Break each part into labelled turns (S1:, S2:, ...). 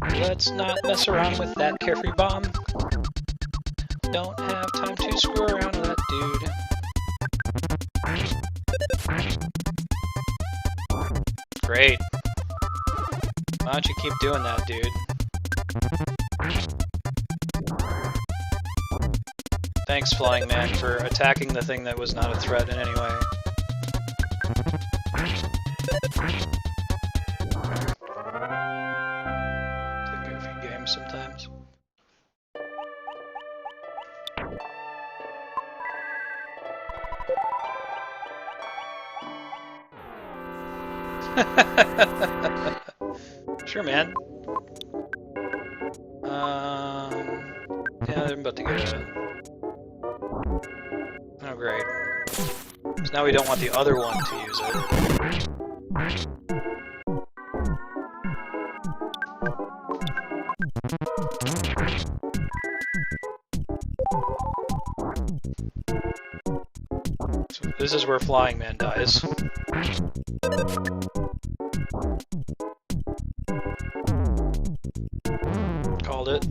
S1: Let's not mess around with that carefree bomb. Don't have time to screw around with that dude. Great. Why don't you keep doing that, dude? Thanks, Flying Man, for attacking the thing that was not a threat in any way. It's a goofy game sometimes. Sure, man. Yeah, I'm about to get a... Oh, great. So now we don't want the other one to use it. So this is where Flying Man dies. Called it.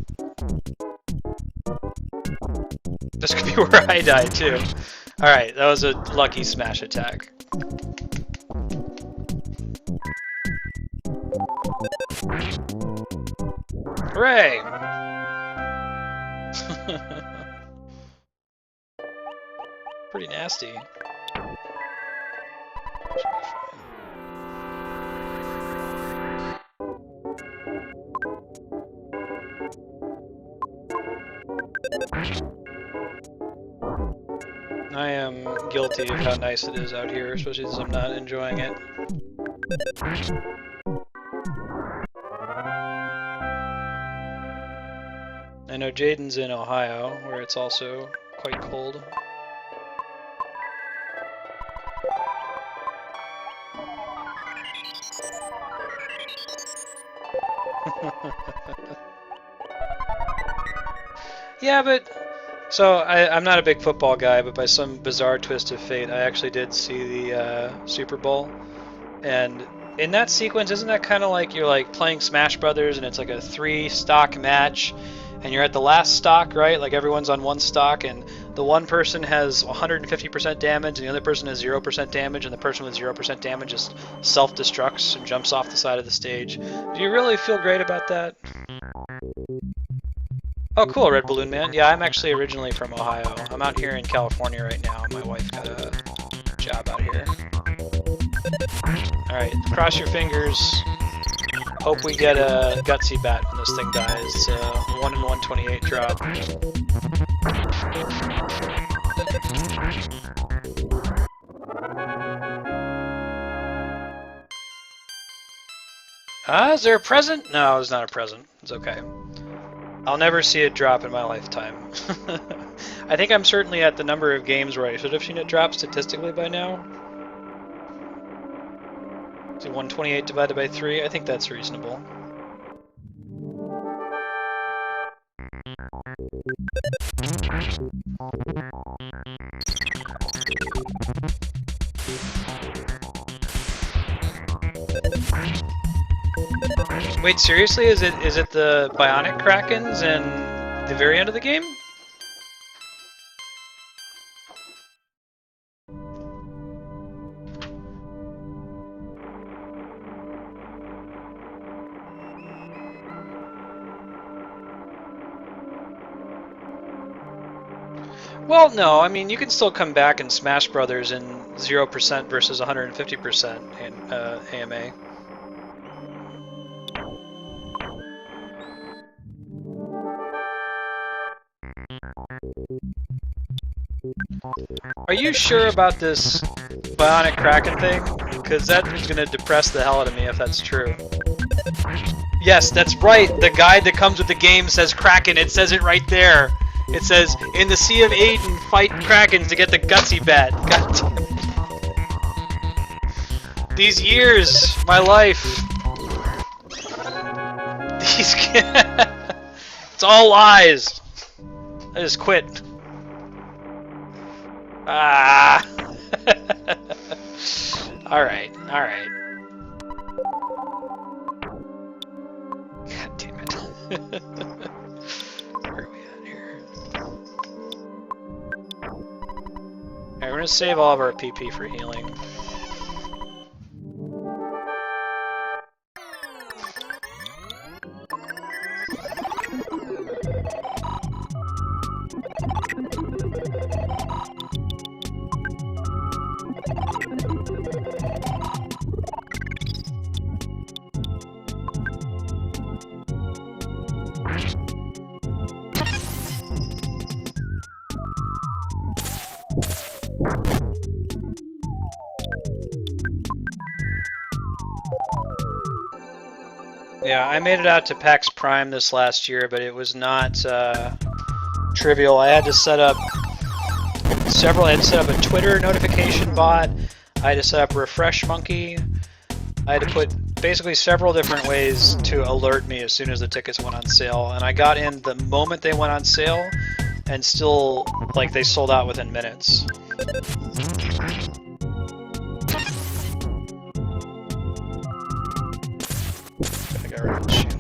S1: This could be where I die too. Alright, that was a lucky smash attack. Hooray! Pretty nasty. I am guilty of how nice it is out here, especially since I'm not enjoying it. I know Jaden's in Ohio, where it's also quite cold. Yeah, but... So, I'm not a big football guy, but by some bizarre twist of fate, I actually did see the Super Bowl. And in that sequence, isn't that kind of like you're like playing Smash Brothers and it's like a 3-stock match, and you're at the last stock, right? Like everyone's on one stock, and the one person has 150% damage, and the other person has 0% damage, and the person with 0% damage just self-destructs and jumps off the side of the stage. Do you really feel great about that? Oh, cool, Red Balloon Man. Yeah, I'm actually originally from Ohio. I'm out here in California right now. My wife got a job out here. Alright, cross your fingers. Hope we get a gutsy bat when this thing dies. It's a 1 in 128 drop. Is there a present? No, it's not a present. It's okay. I'll never see it drop in my lifetime. I think I'm certainly at the number of games where I should have seen it drop statistically by now. Is it 128 divided by 3? I think that's reasonable. Wait, seriously? Is it the Bionic Krakens in the very end of the game? Well, no, I mean, you can still come back in Smash Brothers in 0% versus 150% in AMA. Are you sure about this Bionic Kraken thing? Because that is going to depress the hell out of me if that's true. Yes, that's right. The guide that comes with the game says Kraken. It says it right there. It says, in the Sea of Aden, fight Krakens to get the gutsy bat. God damn it. These years, my life. These it's all lies. I just quit. Ah. Alright, alright. God damn it. Where are we at here? Alright, we're gonna save all of our PP for healing. Yeah, I made it out to PAX Prime this last year, but it was not trivial. I had to set up several. I had to set up a Twitter notification bot. I had to set up Refresh Monkey. I had to put basically several different ways to alert me as soon as the tickets went on sale. And I got in the moment they went on sale, and still, like, they sold out within minutes. I got rid of the shield.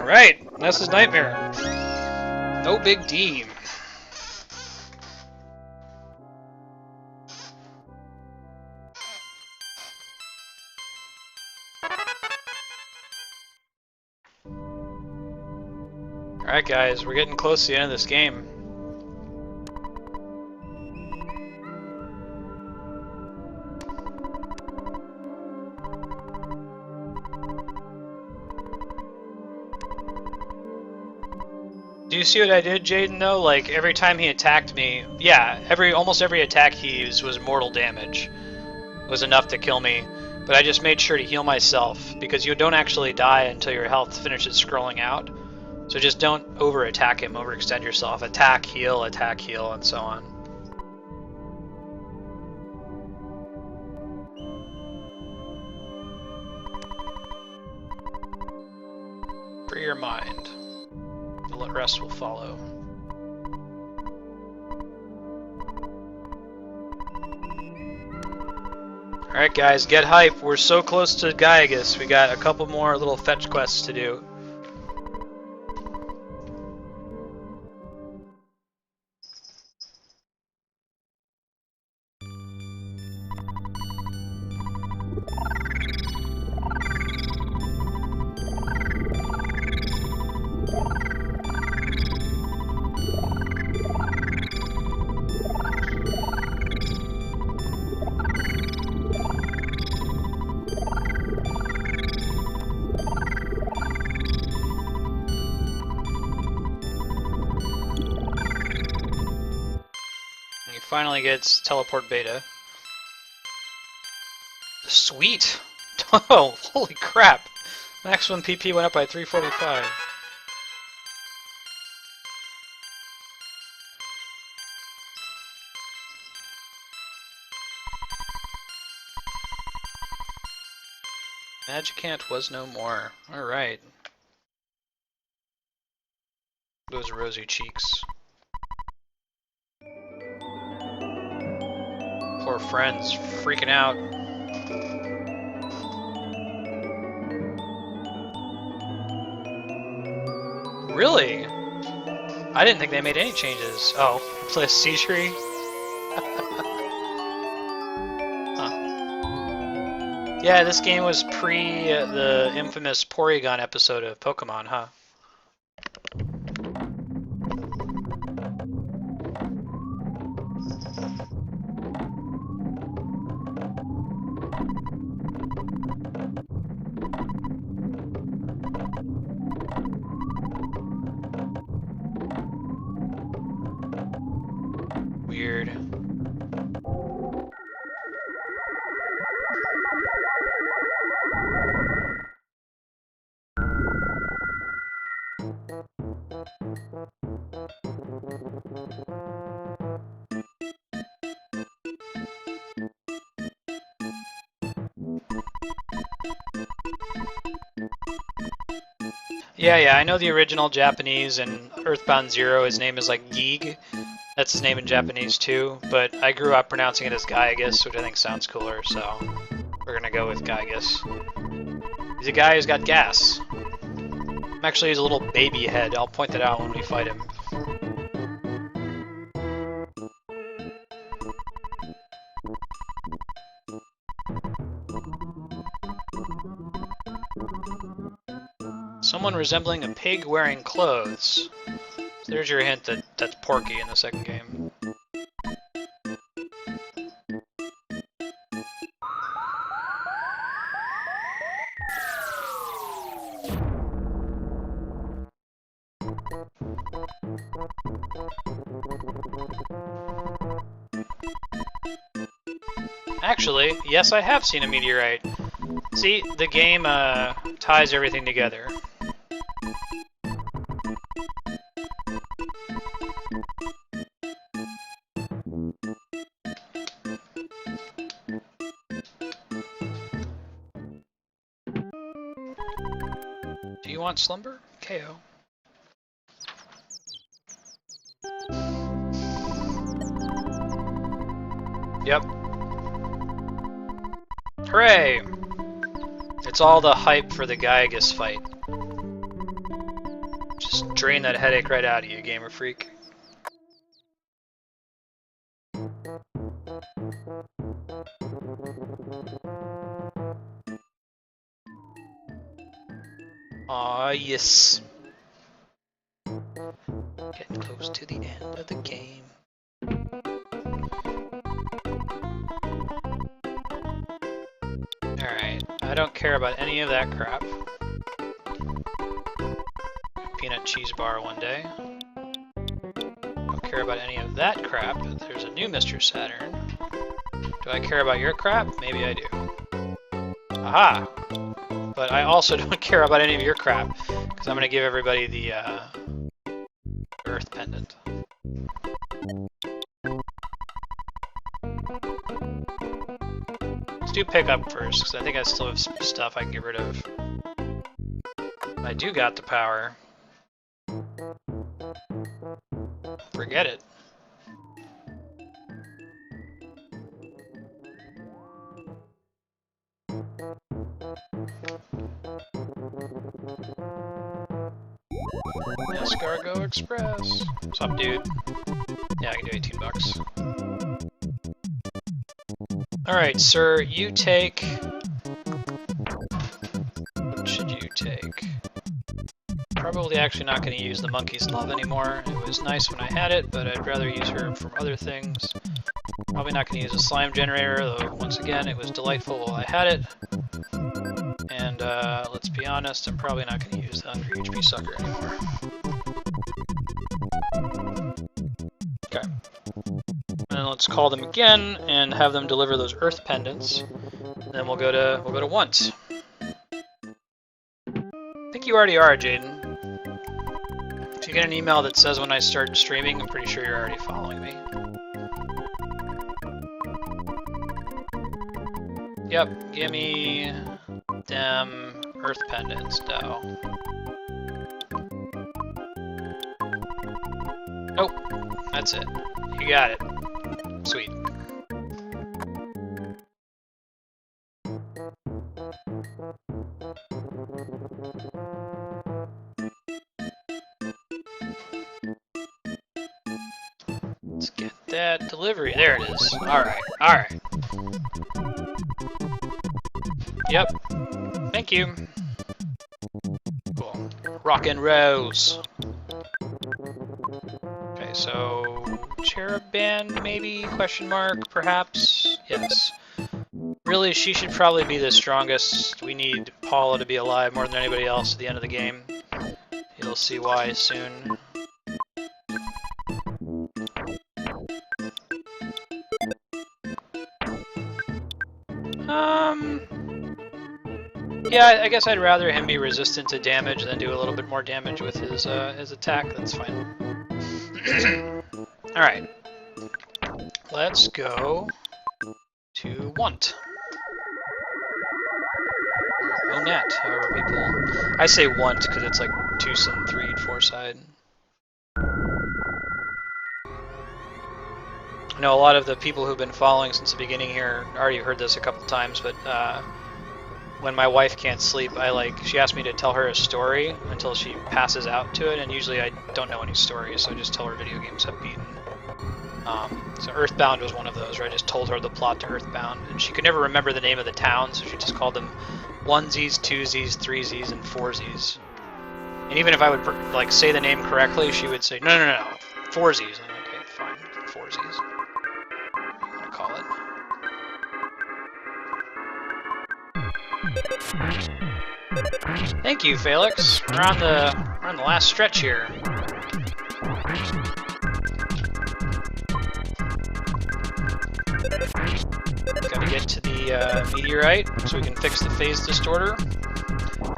S1: Alright, Ness's Nightmare. No big deal. Alright guys, we're getting close to the end of this game. Do you see what I did, Jaden, though? Like, every time he attacked me, yeah, almost every attack he used was mortal damage. It was enough to kill me. But I just made sure to heal myself, because you don't actually die until your health finishes scrolling out. So just don't over-attack him, overextend yourself. Attack, heal, and so on. Free your mind. The rest will follow. Alright guys, get hype. We're so close to Giygas. We got a couple more little fetch quests to do. Finally gets teleport beta. Sweet! Oh, holy crap! Maximum PP went up by 345. Magicant was no more. Alright. Those rosy cheeks. Poor friends freaking out. Really? I didn't think they made any changes. Oh, play a sea tree? Huh. Yeah, this game was pre the infamous Porygon episode of Pokemon, huh? Weird. Yeah, I know the original Japanese and EarthBound Zero, his name is like Giyg. That's his name in Japanese too, but I grew up pronouncing it as Giygas, which I think sounds cooler, so we're gonna go with Giygas. He's a guy who's got gas. Actually, he's a little baby head. I'll point that out when we fight him. Someone resembling a pig wearing clothes. So there's your hint that that's Pokey in the second game. Actually, yes, I have seen a meteorite. See, the game ties everything together. Do you want slumber? KO. Yep. Hooray! It's all the hype for the Giygas fight. Just drain that headache right out of you, gamer freak. Aw, yes. Getting close to the end of the game. Alright, I don't care about any of that crap. Peanut cheese bar one day. Don't care about any of that crap. There's a new Mr. Saturn. Do I care about your crap? Maybe I do. Aha! But I also don't care about any of your crap, because I'm going to give everybody the Earth Pendant. Let's do pickup first, because I think I still have some stuff I can get rid of. I do got the power. Forget it. Escargot Express. What's up, dude? Yeah, I can do 18 bucks. Alright, sir, you take... What should you take? Probably actually not going to use the monkey's love anymore. It was nice when I had it, but I'd rather use her for other things. Probably not going to use a slime generator, though once again, it was delightful while I had it. And let's be honest, I'm probably not going to use the Hungry HP Sucker anymore. Okay. And let's call them again and have them deliver those Earth Pendants. And then we'll go to once. I think you already are, Jaden. If you get an email that says when I start streaming, I'm pretty sure you're already following me. Yep, give me them Earth Pendants, though. Oh, that's it. You got it. Sweet. Let's get that delivery. There it is. Alright, alright. Yep. Thank you. Cool. Rock and rolls. Okay, so Cherub Band maybe? Question mark, perhaps? Yes. Really, she should probably be the strongest. We need Paula to be alive more than anybody else at the end of the game. You'll see why soon. Yeah, I guess I'd rather him be resistant to damage than do a little bit more damage with his attack. That's fine. Alright. Let's go to Want. Or Onett, however people... I say Want because it's like Tucson 3 4-side. I know a lot of the people who've been following since the beginning here already heard this a couple times, but when my wife can't sleep, she asks me to tell her a story until she passes out to it, and usually I don't know any stories, so I just tell her video games have beaten. So EarthBound was one of those where I just told her the plot to EarthBound, and she could never remember the name of the town, so she just called them 1Zs, 2Zs, 3Zs, and 4Zs. And even if I would say the name correctly, she would say, no, 4Zs. I'm like, okay, fine, 4Zs. I'm gonna call it. Thank you, Felix. We're on the last stretch here. Gotta get to the meteorite so we can fix the phase distorter.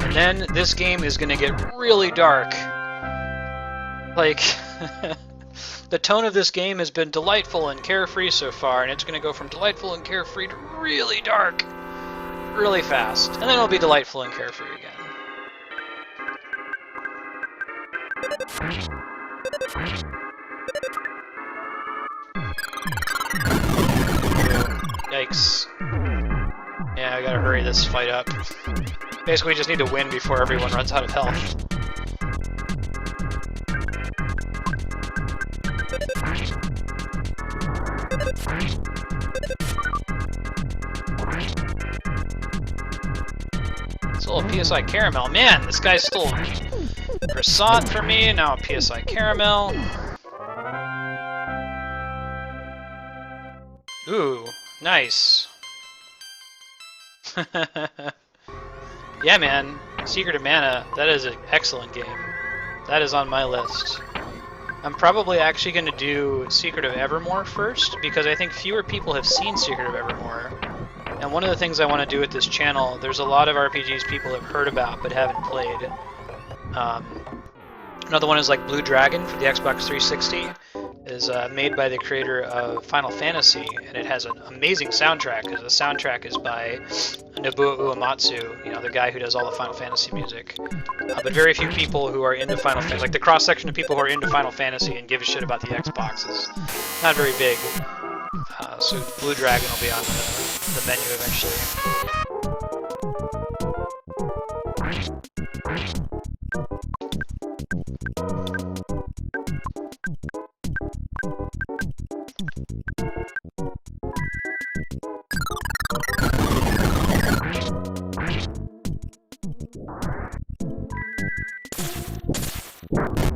S1: And then this game is gonna get really dark. Like, the tone of this game has been delightful and carefree so far, and it's gonna go from delightful and carefree to really dark really fast. And then it'll be delightful and carefree again. Yikes. Yeah, I gotta hurry this fight up. Basically, we just need to win before everyone runs out of health. It's a little PSI caramel. Man, this guy stole croissant from me, and now a PSI caramel. Ooh, nice. Yeah, man. Secret of Mana, that is an excellent game. That is on my list. I'm probably actually going to do Secret of Evermore first, because I think fewer people have seen Secret of Evermore. And one of the things I want to do with this channel, there's a lot of RPGs people have heard about but haven't played. Another one is like Blue Dragon for the Xbox 360. Is made by the creator of Final Fantasy, and it has an amazing soundtrack, because the soundtrack is by Nobuo Uematsu, you know, the guy who does all the Final Fantasy music. But very few people who are into Final Fantasy, like the cross-section of people who are into Final Fantasy and give a shit about the Xbox is not very big. So Blue Dragon will be on the menu eventually.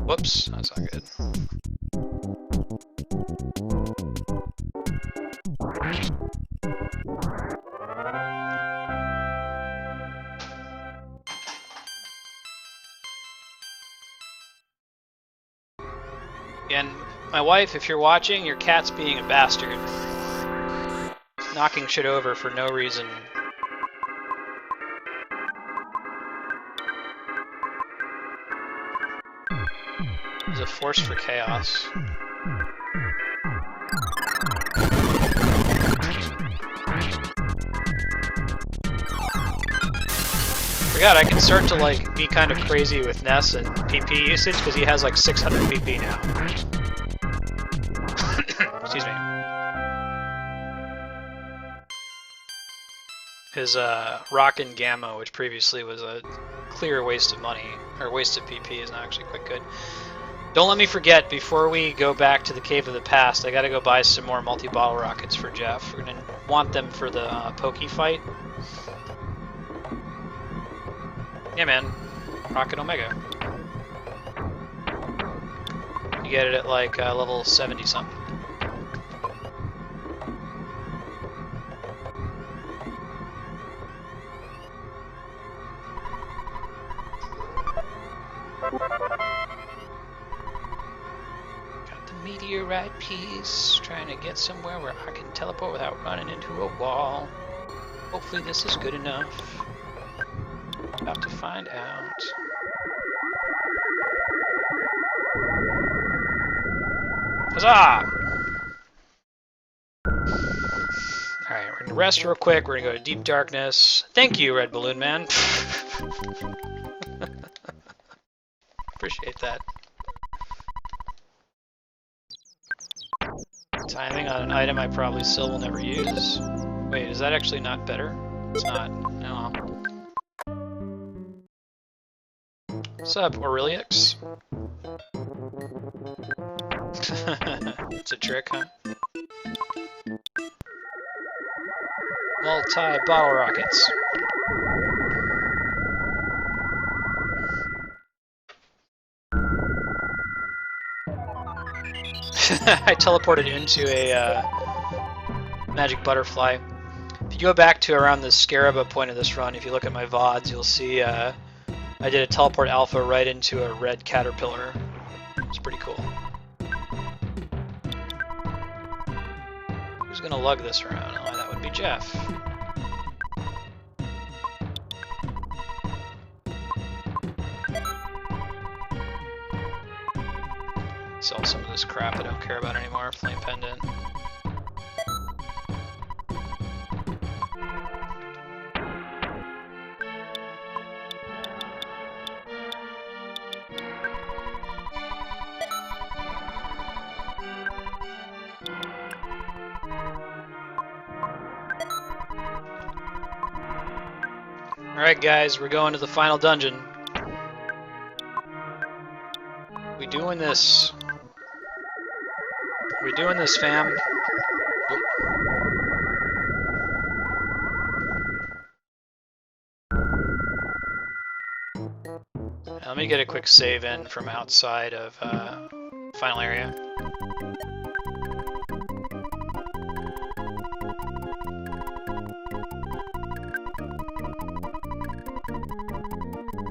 S1: Whoops, that's not good. And my wife, if you're watching, your cat's being a bastard. Knocking shit over for no reason. There's a force for chaos. Forgot I can start to like be kind of crazy with Ness and PP usage because he has like 600 PP now. Excuse me. His Rockin' Gamma, which previously was a clear waste of money, or waste of PP, is now actually quite good. Don't let me forget, before we go back to the Cave of the Past, I gotta go buy some more multi-bottle rockets for Jeff. We're gonna want them for the Pokey fight. Yeah, man. Rocket Omega. You get it at like level 70 something. Meteorite piece, trying to get somewhere where I can teleport without running into a wall. Hopefully this is good enough. About to find out. Huzzah! Alright, we're gonna rest real quick, we're gonna go to Deep Darkness. Thank you, Red Balloon Man. Appreciate that. Timing on an item I probably still will never use. Wait, is that actually not better? It's not. No. What's up, Aurelix? It's a trick, huh? Multi-bottle rockets. I teleported into a magic butterfly. If you go back to around the Scaraba point of this run, if you look at my VODs, you'll see I did a teleport alpha right into a red caterpillar. It's pretty cool. Who's gonna lug this around? Oh, that would be Jeff. Sell some of this crap I don't care about anymore. Flame pendant. Alright guys, we're going to the final dungeon. We doing this. We doing this, fam. Oop. Let me get a quick save in from outside of final area.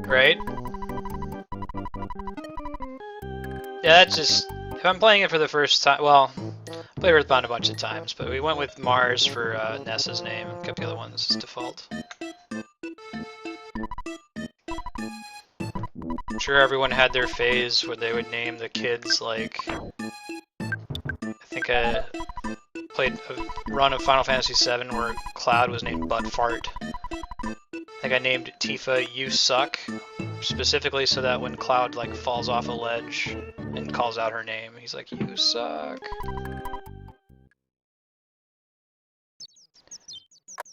S1: Right? Yeah, that's just... If I'm playing it for the first time... Well, I played EarthBound a bunch of times, but we went with Mars for Ness's name, and kept the other ones as default. I'm sure everyone had their phase where they would name the kids, like... I think I played a run of Final Fantasy VII where Cloud was named Buttfart. I think I named Tifa You Suck, specifically so that when Cloud like falls off a ledge and calls out her name, he's like, "You suck."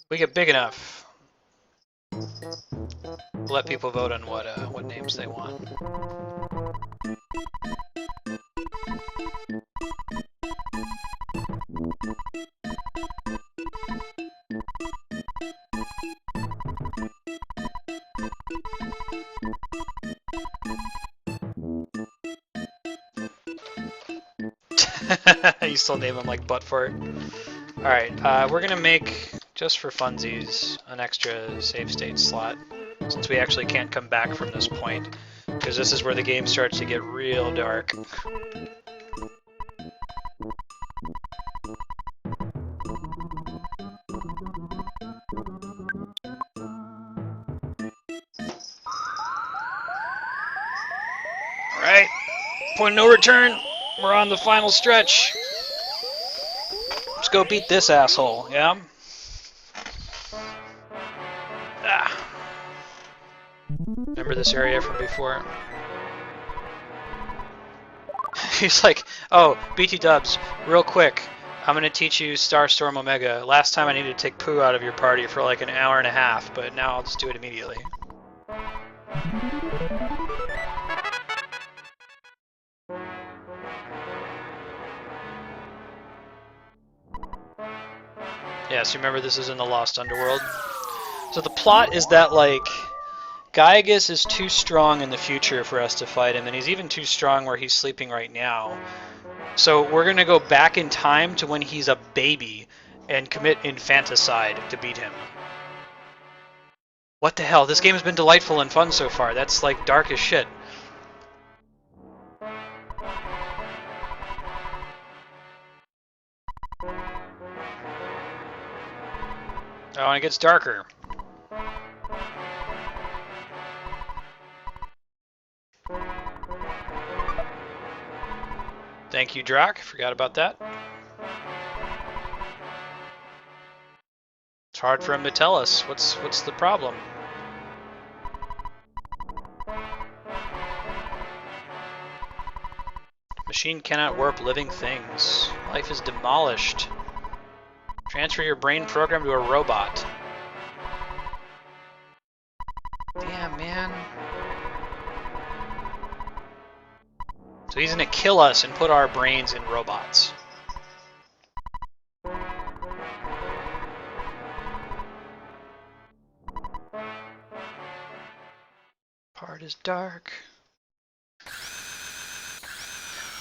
S1: We get big enough. Let people vote on what names they want. You still name him like Buttfart. Alright, we're gonna make, just for funsies, an extra save state slot, since we actually can't come back from this point, because this is where the game starts to get real dark. Alright, point of no return. We're on the final stretch. Let's go beat this asshole, yeah? Ah. Remember this area from before? He's like, oh, BT dubs, real quick. I'm gonna teach you Starstorm Omega. Last time I needed to take poo out of your party for like an hour and a half, but now I'll just do it immediately. Yes, you remember this is in the Lost Underworld. So the plot is that, like, Giygas is too strong in the future for us to fight him, and he's even too strong where he's sleeping right now. So we're gonna go back in time to when he's a baby and commit infanticide to beat him. What the hell? This game has been delightful and fun so far. That's, like, dark as shit. Oh, and it gets darker. Thank you, Drak. Forgot about that. It's hard for him to tell us. What's the problem? Machine cannot warp living things. Life is demolished. Transfer your brain program to a robot. Damn, man. So he's gonna kill us and put our brains in robots. Part is dark.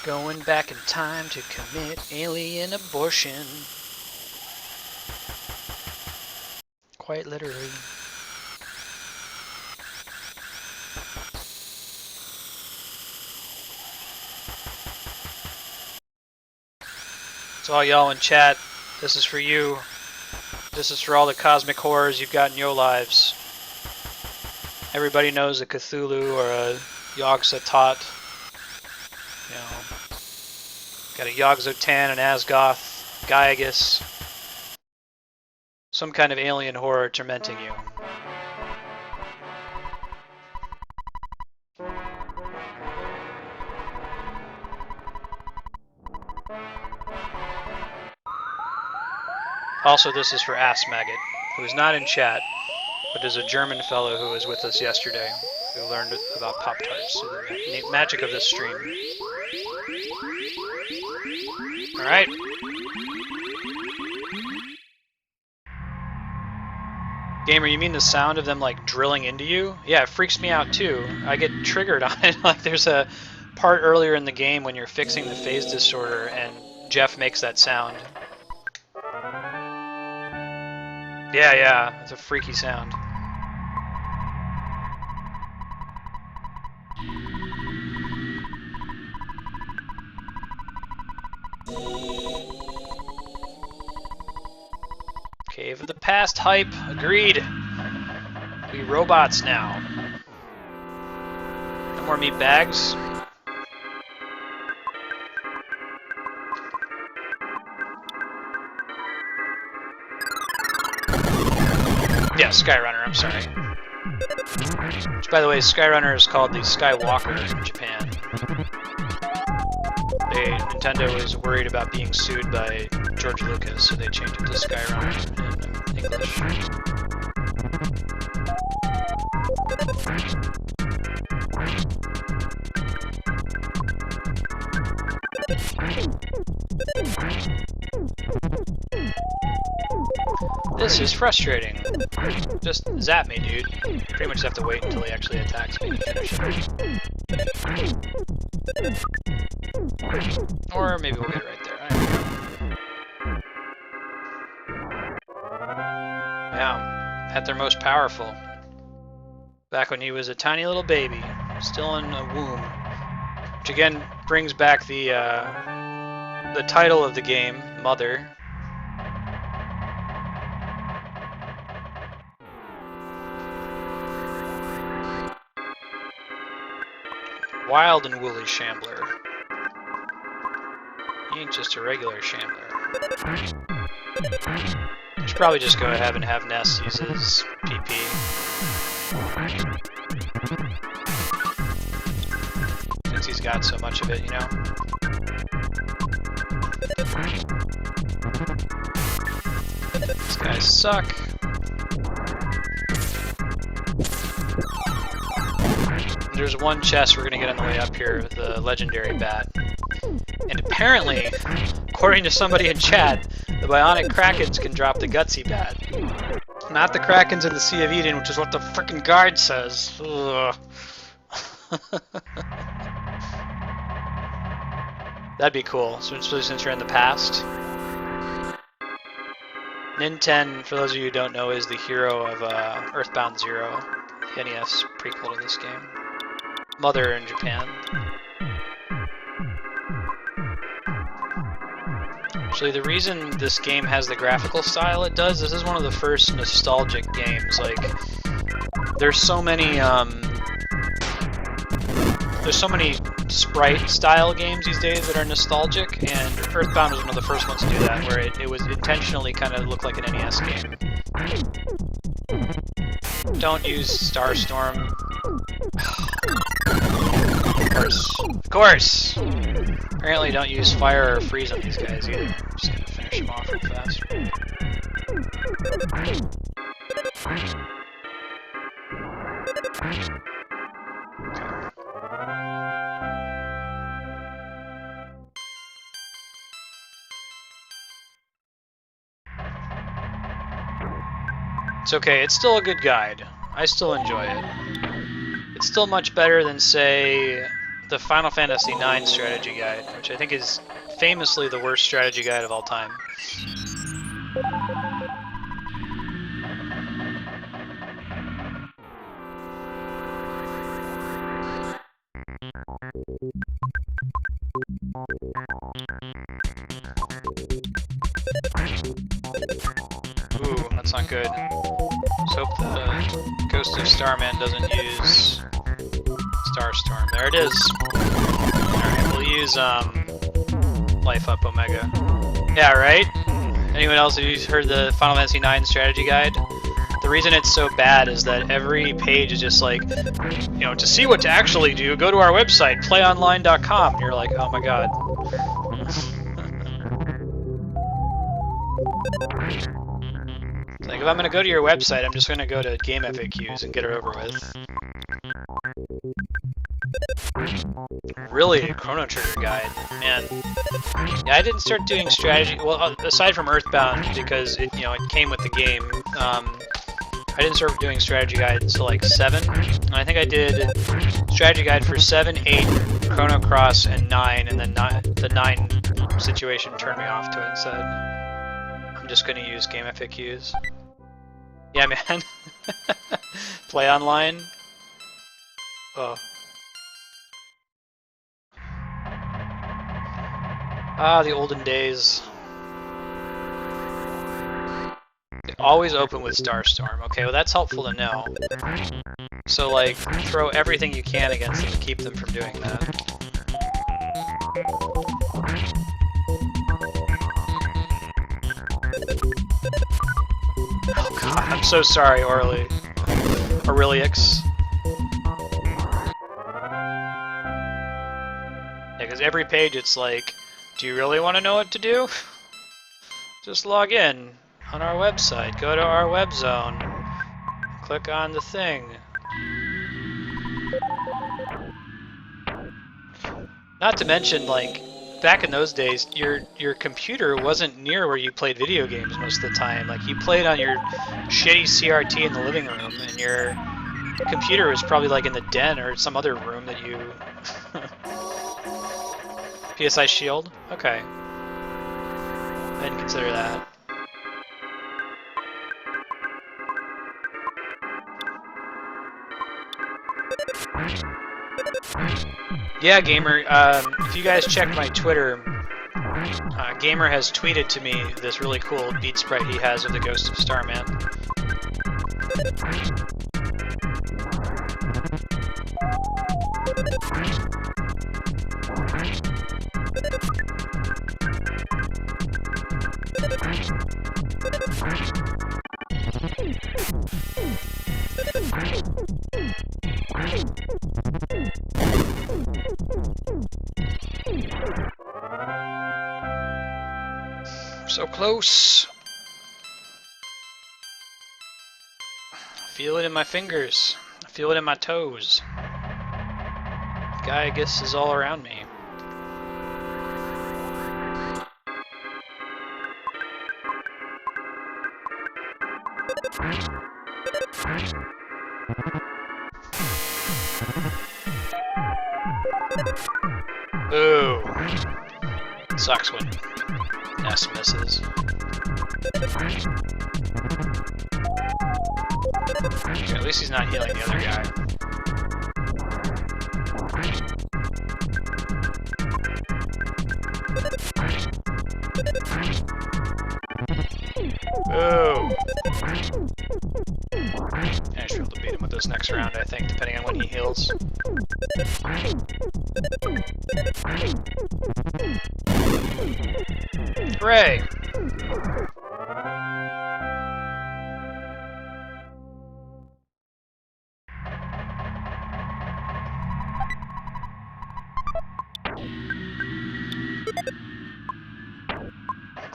S1: Going back in time to commit alien abortion. Quite literally. So all y'all in chat, this is for you. This is for all the cosmic horrors you've got in your lives. Everybody knows a Cthulhu or a Yog-Sothoth. You know, got a Yog-Sothoth, an Asgoth, Giygas. Some kind of alien horror tormenting you. Also, this is for Ass Maggot, who is not in chat, but is a German fellow who was with us yesterday, who learned about Pop-Tarts. So the magic of this stream. Alright. Gamer, you mean the sound of them like drilling into you? Yeah, it freaks me out too. I get triggered on it. Like there's a part earlier in the game when you're fixing the phase distorter and Jeff makes that sound. Yeah, it's a freaky sound. Cave of the Past hype, agreed. We robots now. No more meat bags. Yeah, Skyrunner, I'm sorry. Which, by the way, Skyrunner is called the Skywalker in Japan. Nintendo was worried about being sued by George Lucas, so they changed it to Skyrunner in English. This is frustrating. Just zap me, dude. Pretty much have to wait until he actually attacks me to finish it. Or maybe we'll get it right there. Yeah, at their most powerful. Back when he was a tiny little baby, still in a womb. Which again brings back the title of the game, Mother. Wild and woolly shambler. He ain't just a regular shambler. Should probably just go ahead and have Ness use his PP. Since he's got so much of it, you know? These guys suck. There's one chest we're gonna get on the way up here, the legendary bat. And apparently, according to somebody in chat, the bionic krakens can drop the gutsy bat. Not the krakens in the Sea of Eden, which is what the frickin' guard says. Ugh. That'd be cool, especially since you're in the past. Ninten, for those of you who don't know, is the hero of EarthBound 0, the NES prequel to this game. Mother in Japan. Actually, the reason this game has the graphical style it does, this is one of the first nostalgic games. Like, there's so many sprite style games these days that are nostalgic, and EarthBound was one of the first ones to do that, where it was intentionally kind of looked like an NES game. Don't use Starstorm. Of course. Of course! Are Apparently don't use fire or freeze on these guys either. I'm just gonna finish them off real fast. It's okay, it's still a good guide. I still enjoy it. It's still much better than, say, the Final Fantasy IX strategy guide, which I think is famously the worst strategy guide of all time. Ooh, that's not good. Let's hope the Ghost of Starman doesn't use Starstorm. There it is. Alright, we'll use Life Up Omega. Yeah, right? Anyone else who's heard the Final Fantasy IX strategy guide? The reason it's so bad is that every page is just like, you know, to see what to actually do, go to our website, playonline.com. And you're like, oh my god. Like, if I'm going to go to your website, I'm just going to go to Game FAQs and get it over with. Really, Chrono Trigger guide, man. Yeah, I didn't start doing strategy, well, aside from EarthBound, because it, you know, it came with the game. I didn't start doing strategy guide until like 7, and I think I did strategy guide for 7, 8, Chrono Cross, and 9, and then the 9 situation turned me off to it and said, I'm just going to use Game FAQs. Yeah, man. Play online. Oh. Ah, the olden days. They always open with Starstorm. Okay, well that's helpful to know. So, like, throw everything you can against them to keep them from doing that. Oh god, I'm so sorry, Aurelix. Yeah, because every page it's like, do you really want to know what to do? Just log in on our website, go to our web zone, click on the thing. Not to mention, like, back in those days, your computer wasn't near where you played video games most of the time. Like, you played on your shitty CRT in the living room, and your computer was probably like in the den or some other room that you... PSI Shield? Okay. I didn't consider that. Yeah, Gamer, if you guys check my Twitter, Gamer has tweeted to me this really cool beat sprite he has of the Ghost of Starman. So close. I feel it in my fingers. I feel it in my toes. Giygas is all around me. Boo. Sucks when Ness misses. Okay, at least he's not healing the other guy. Boo! I should be able to beat him with this next round, I think, depending on when he heals. Hooray!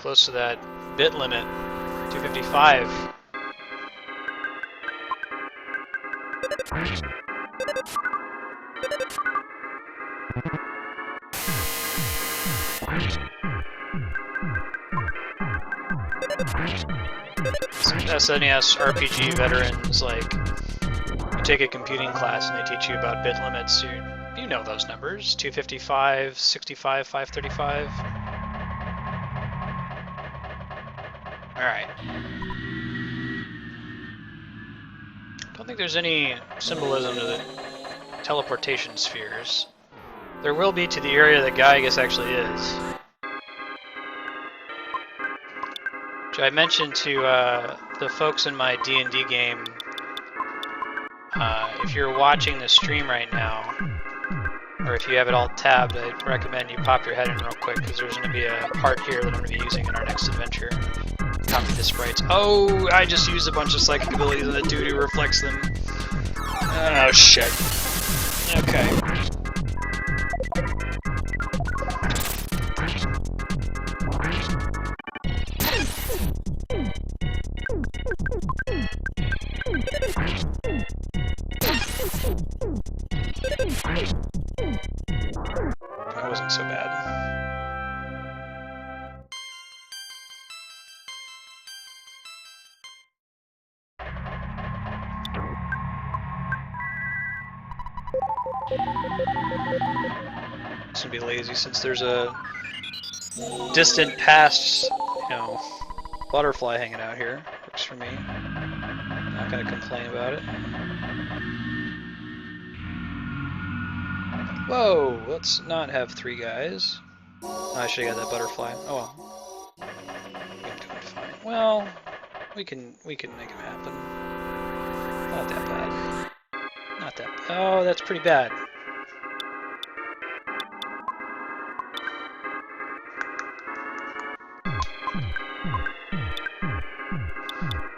S1: close to that bit limit. 255. Some SNES RPG veterans, like, you take a computing class and they teach you about bit limits. You know those numbers. 255, 65, 535. Alright. Don't think there's any symbolism to the teleportation spheres. There will be to the area that Giygas actually is. Which I mentioned to the folks in my D&D game. If you're watching the stream right now, or if you have it all tabbed, I recommend you pop your head in real quick, because there's going to be a part here that I'm going to be using in our next adventure. Copy the sprites. Oh, I just used a bunch of psychic abilities on the dude who reflects them. Oh, shit. Okay. That wasn't so bad. Just gonna be lazy since there's a distant past, you know, butterfly hanging out here. Works for me. Not gonna complain about it. Whoa, let's not have 3 guys. Oh, I should have got that butterfly. Oh well. I'm doing fine. Well, we can make him happen. Not that bad. Not that bad. Oh, that's pretty bad.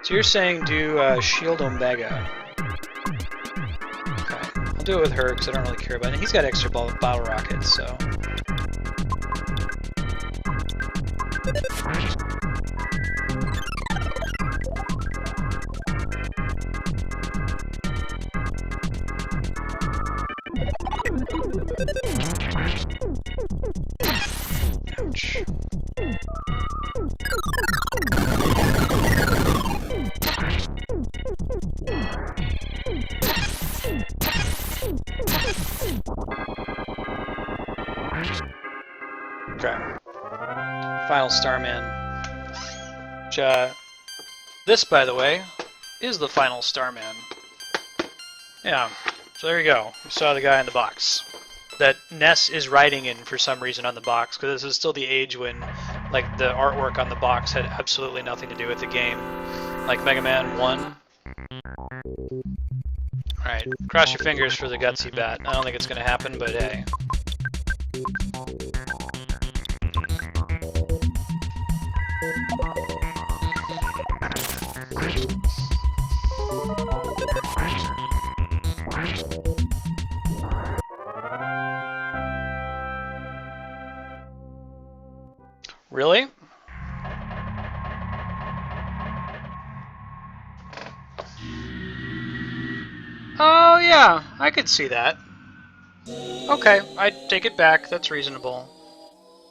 S1: So you're saying do Shield Omega. Okay. I'll do it with her because I don't really care about it. And he's got extra bottle rockets, so. Ouch. Okay. Final Starman. Which, this, by the way, is the final Starman. Yeah, so there you go. We saw the guy in the box that Ness is riding in for some reason on the box, because this is still the age when, like, the artwork on the box had absolutely nothing to do with the game. Like Mega Man 1. Alright, cross your fingers for the gutsy bat. I don't think it's going to happen, but hey. Really? Oh yeah, I could see that. Okay, I take it back. That's reasonable.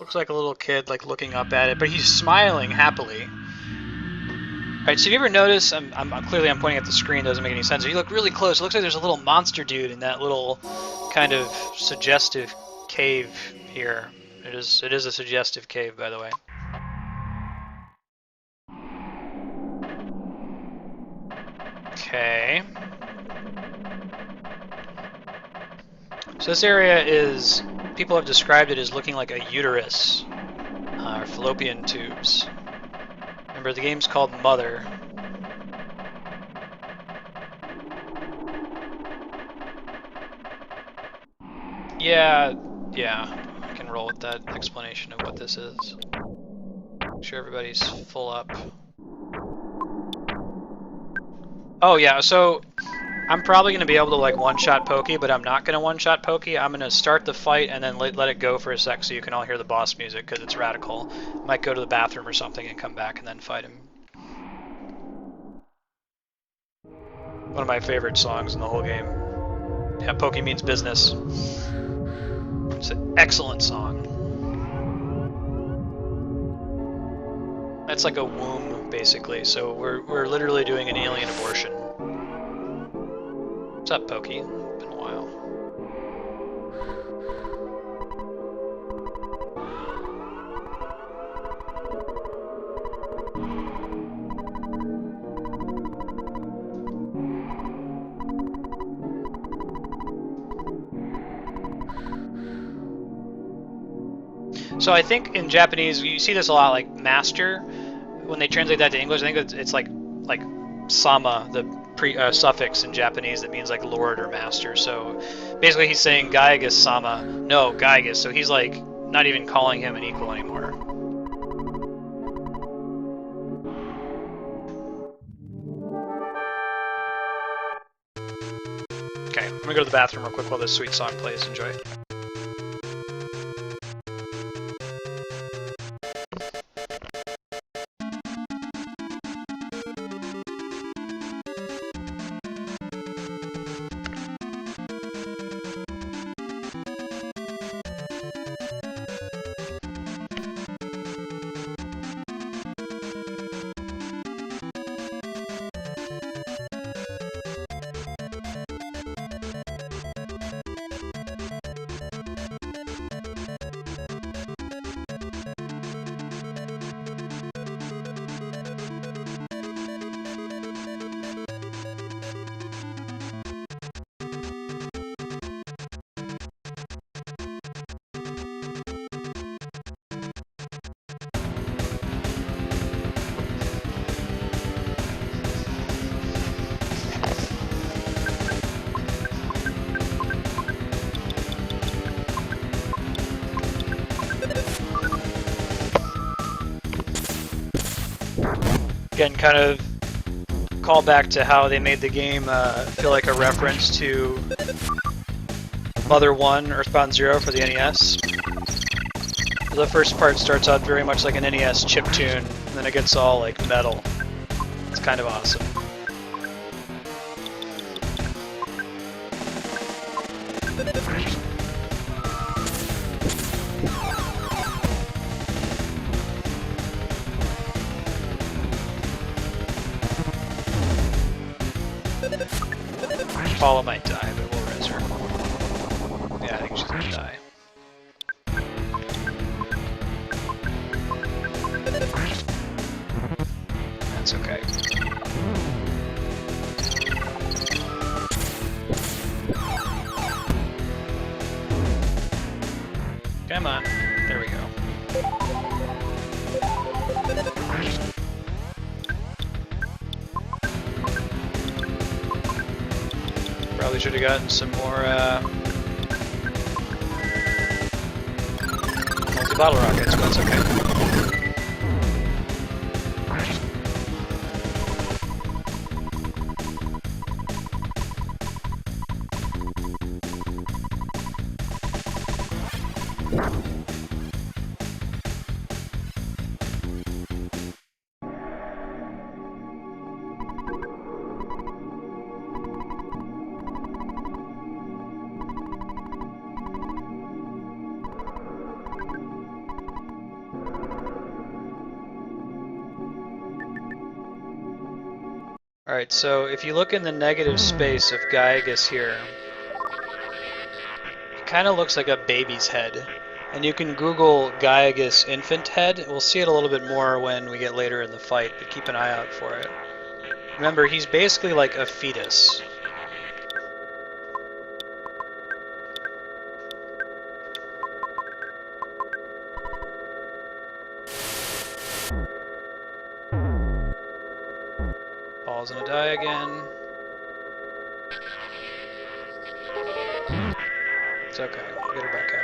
S1: Looks like a little kid, like, looking up at it, but he's smiling happily. Alright, so you ever notice, I'm pointing at the screen, doesn't make any sense. If you look really close, it looks like there's a little monster dude in that little kind of suggestive cave here. It is a suggestive cave, by the way. Okay. So this area is, people have described it as looking like a uterus, or fallopian tubes. Remember, the game's called Mother. Yeah, I can roll with that explanation of what this is. Make sure everybody's full up. Oh yeah, so I'm probably going to be able to like one-shot Pokey, but I'm not going to one-shot Pokey. I'm going to start the fight and then let it go for a sec so you can all hear the boss music because it's radical. Might go to the bathroom or something and come back and then fight him. One of my favorite songs in the whole game. Yeah, Pokey means business. It's an excellent song. That's like a womb, basically. So we're literally doing an alien abortion. What's up, Pokey? Been a while. So I think in Japanese, you see this a lot, like master. When they translate that to English, I think it's like sama, the suffix in Japanese that means like lord or master. So basically he's saying Giygas sama, no, Giygas. So he's like not even calling him an equal anymore. Okay, I'm gonna go to the bathroom real quick while this sweet song plays. Enjoy. Again, kind of call back to how they made the game feel like a reference to Mother 1, EarthBound 0 for the NES. The first part starts out very much like an NES chiptune, and then it gets all like metal. It's kind of awesome. Paula might die, but we'll res her. Yeah, I think she's gonna die. That's okay. Come on. There we go. Probably should have gotten some more multi-bottle rockets, but that's okay. Alright, so if you look in the negative space of Giygas here, it kind of looks like a baby's head. And you can Google Giygas infant head. We'll see it a little bit more when we get later in the fight, but keep an eye out for it. Remember, he's basically like a fetus. Paul's gonna die again. It's okay, we'll get her back up.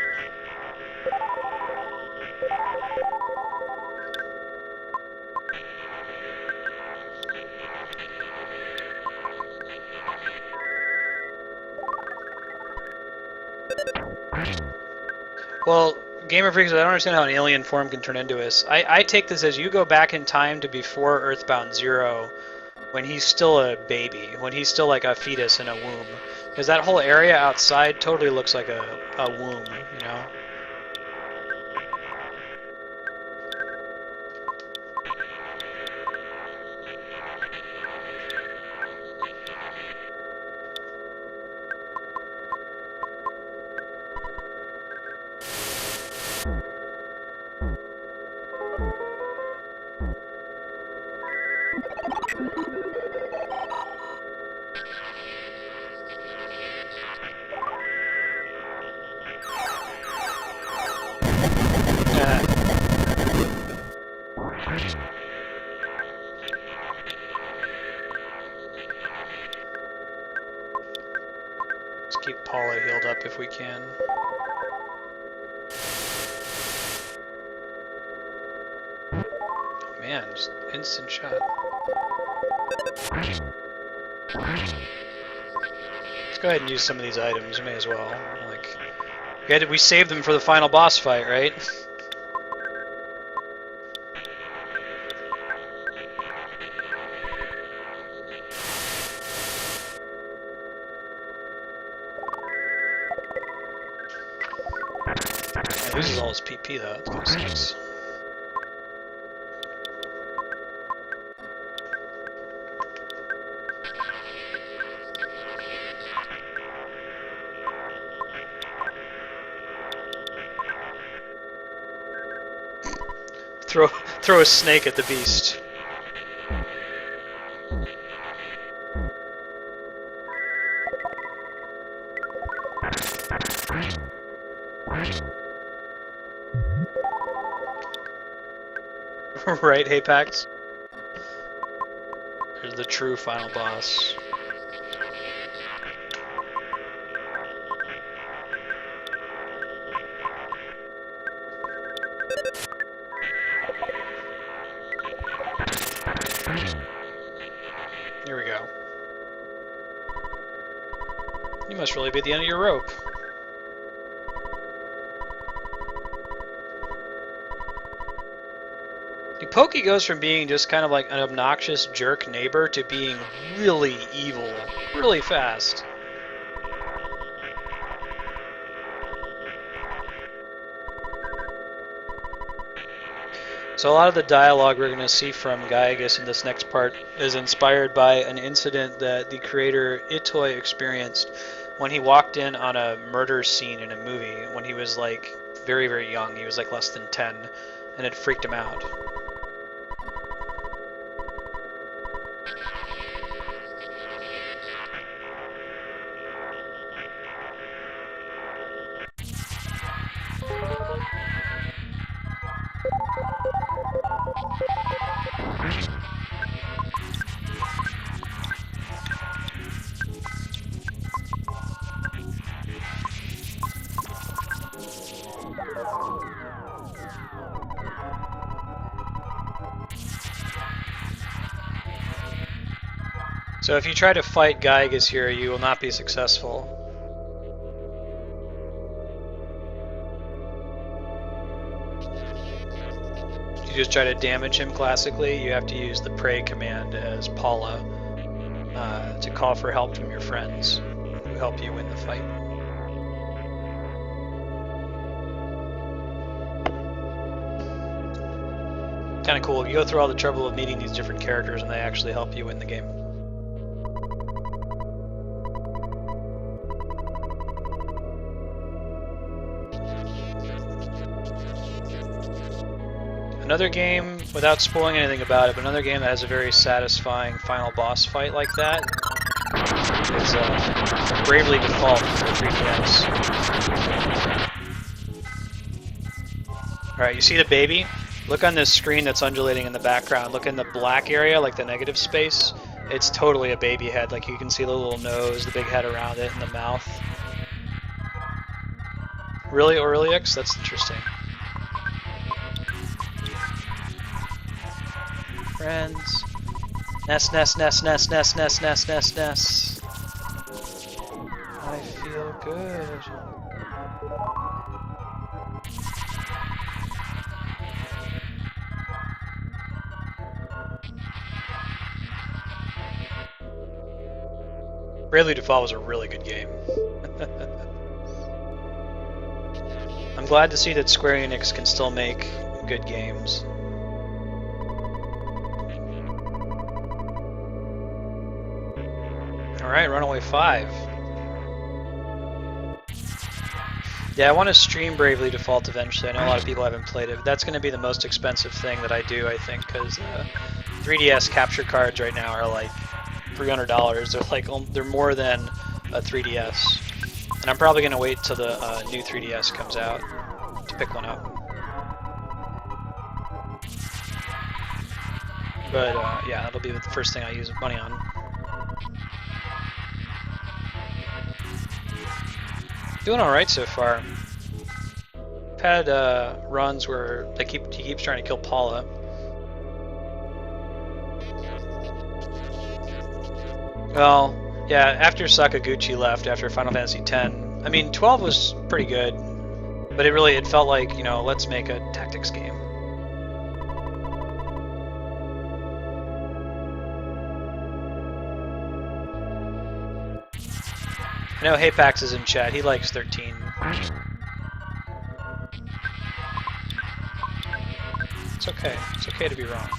S1: Well, Gamer Freaks, I don't understand how an alien form can turn into us. I take this as you go back in time to before EarthBound 0, when he's still a baby, when he's still like a fetus in a womb. Because that whole area outside totally looks like a womb, you know? Let's keep Paula healed up if we can. Oh man, just instant shot. Let's go ahead and use some of these items, may as well. Like, we saved them for the final boss fight, right? He loses all his PP though, that's kind of sucks. Throw a snake at the beast. Right, Hapax? There's the true final boss. Here we go. You must really be at the end of your rope. Pokey goes from being just kind of like an obnoxious jerk neighbor to being really evil, really fast. So a lot of the dialogue we're going to see from Giygas in this next part is inspired by an incident that the creator Itoi experienced when he walked in on a murder scene in a movie when he was like very, very young. He was like less than 10, and it freaked him out. So if you try to fight Giygas here, you will not be successful. You just try to damage him classically, you have to use the pray command as Paula to call for help from your friends who help you win the fight. Kind of cool. You go through all the trouble of meeting these different characters and they actually help you win the game. Another game, without spoiling anything about it, but another game that has a very satisfying final boss fight like that is Bravely Default for 3DS. Alright, you see the baby? Look on this screen that's undulating in the background. Look in the black area, like the negative space. It's totally a baby head. Like you can see the little nose, the big head around it, and the mouth. Really, Aurelix? That's interesting. Friends. Ness, Ness, Ness, Ness, Ness, Ness, Ness, Ness, Ness. I feel good. Bravely Default was a really good game. I'm glad to see that Square Enix can still make good games. Alright, Runaway 5. Yeah, I want to stream Bravely Default eventually. I know a lot of people haven't played it, but that's going to be the most expensive thing that I do, I think, because 3DS capture cards right now are like $300. They're like they're more than a 3DS, and I'm probably going to wait till the new 3DS comes out to pick one up. But yeah, that'll be the first thing I use money on. Doing all right so far. I've had runs where he keeps trying to kill Paula. Well, yeah, after Sakaguchi left after Final Fantasy X, I mean 12 was pretty good, but it felt like, you know, let's make a tactics game. I know Hapax is in chat. He likes 13. It's okay. It's okay to be wrong.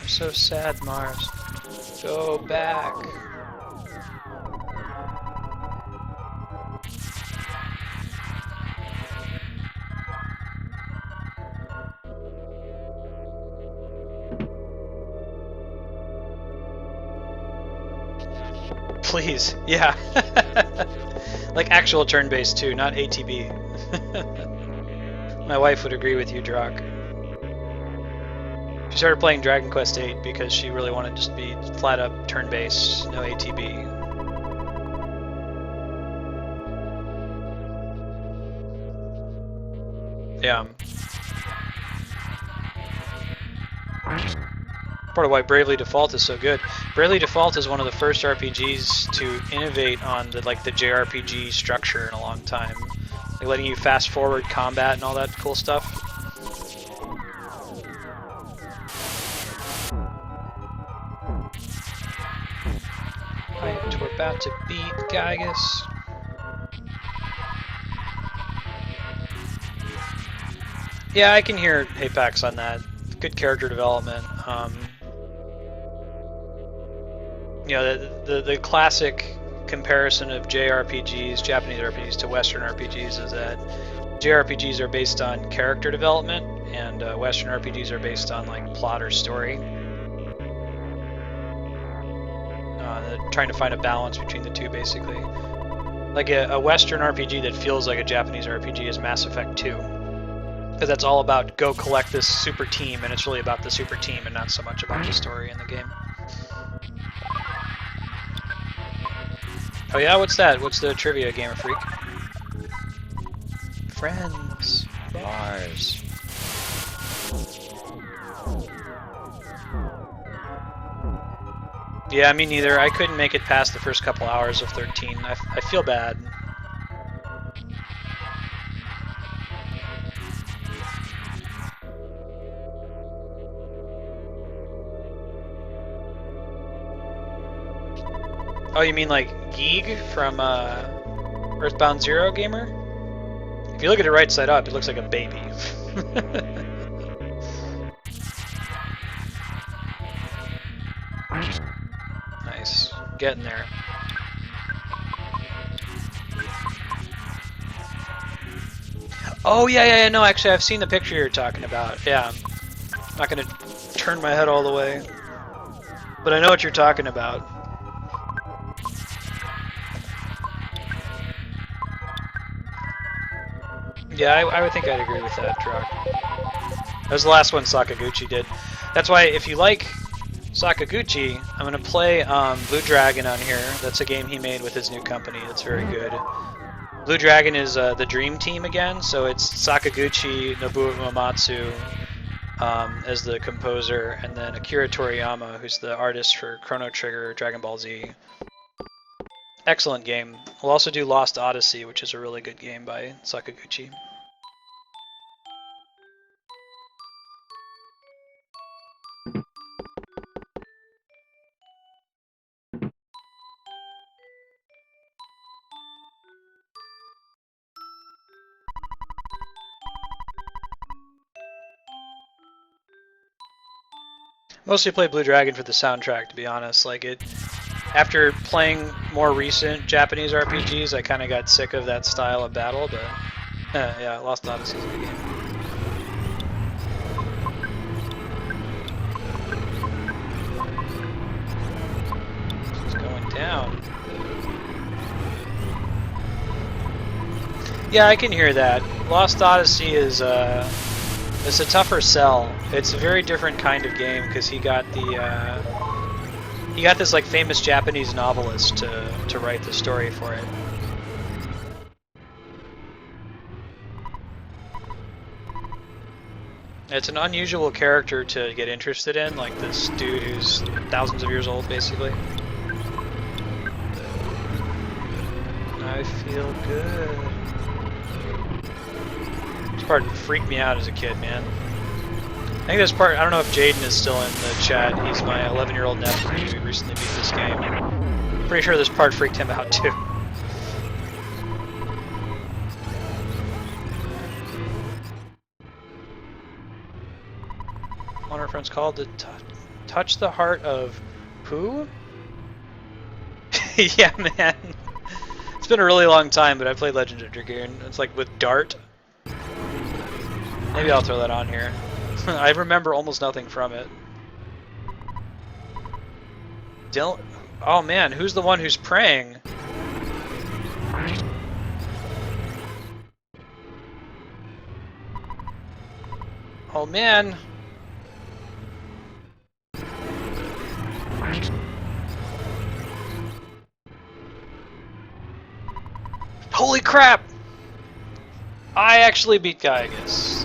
S1: I'm so sad, Mars. Go back. Please, yeah. Like actual turn-based too, not ATB. My wife would agree with you, Drock. She started playing Dragon Quest VIII because she really wanted to just be flat-up turn-based, no ATB. Yeah. Part of why Bravely Default is so good. Bravely Default is one of the first RPGs to innovate on the JRPG structure in a long time, like letting you fast forward combat and all that cool stuff. Right, we're about to beat Giygas. Yeah, I can hear Hapax on that. Good character development. You know, the classic comparison of JRPGs, Japanese RPGs, to Western RPGs is that JRPGs are based on character development, and Western RPGs are based on like plot or story. Trying to find a balance between the two, basically. Like a Western RPG that feels like a Japanese RPG is Mass Effect 2. Because that's all about go collect this super team, and it's really about the super team and not so much about the story in the game. Oh yeah, what's that? What's the trivia, Gamer Freak? Friends. Bars. Yeah, me neither. I couldn't make it past the first couple hours of 13. I feel bad. Oh, you mean like Giygas from EarthBound Zero, Gamer? If you look at it right side up, it looks like a baby. Nice. Getting there. Oh, yeah, no, actually, I've seen the picture you're talking about. Yeah. I'm not going to turn my head all the way. But I know what you're talking about. Yeah, I would think I'd agree with that, Drock. That was the last one Sakaguchi did. That's why, if you like Sakaguchi, I'm going to play Blue Dragon on here. That's a game he made with his new company. That's very good. Blue Dragon is the Dream Team again, so it's Sakaguchi, Nobuo Uematsu as the composer, and then Akira Toriyama, who's the artist for Chrono Trigger, Dragon Ball Z. Excellent game. We'll also do Lost Odyssey, which is a really good game by Sakaguchi. Mostly play Blue Dragon for the soundtrack, to be honest. Like it, after playing more recent Japanese RPGs, I kind of got sick of that style of battle. But yeah, Lost Odyssey is a good game. It's going down. Yeah, I can hear that. Lost Odyssey is it's a tougher sell. It's a very different kind of game because he got this like famous Japanese novelist to write the story for it. It's an unusual character to get interested in, like this dude who's thousands of years old, basically. I feel good. This part freaked me out as a kid, man. I think this part, I don't know if Jaden is still in the chat. He's my 11-year-old nephew who recently beat this game. Pretty sure this part freaked him out too. One of our friends called to touch the heart of who? Yeah, man. It's been a really long time, but I played Legend of Dragoon. It's like with Dart. Maybe I'll throw that on here. I remember almost nothing from it. Dylan? Oh man, who's the one who's praying? Oh man. Holy crap! I actually beat Giygas.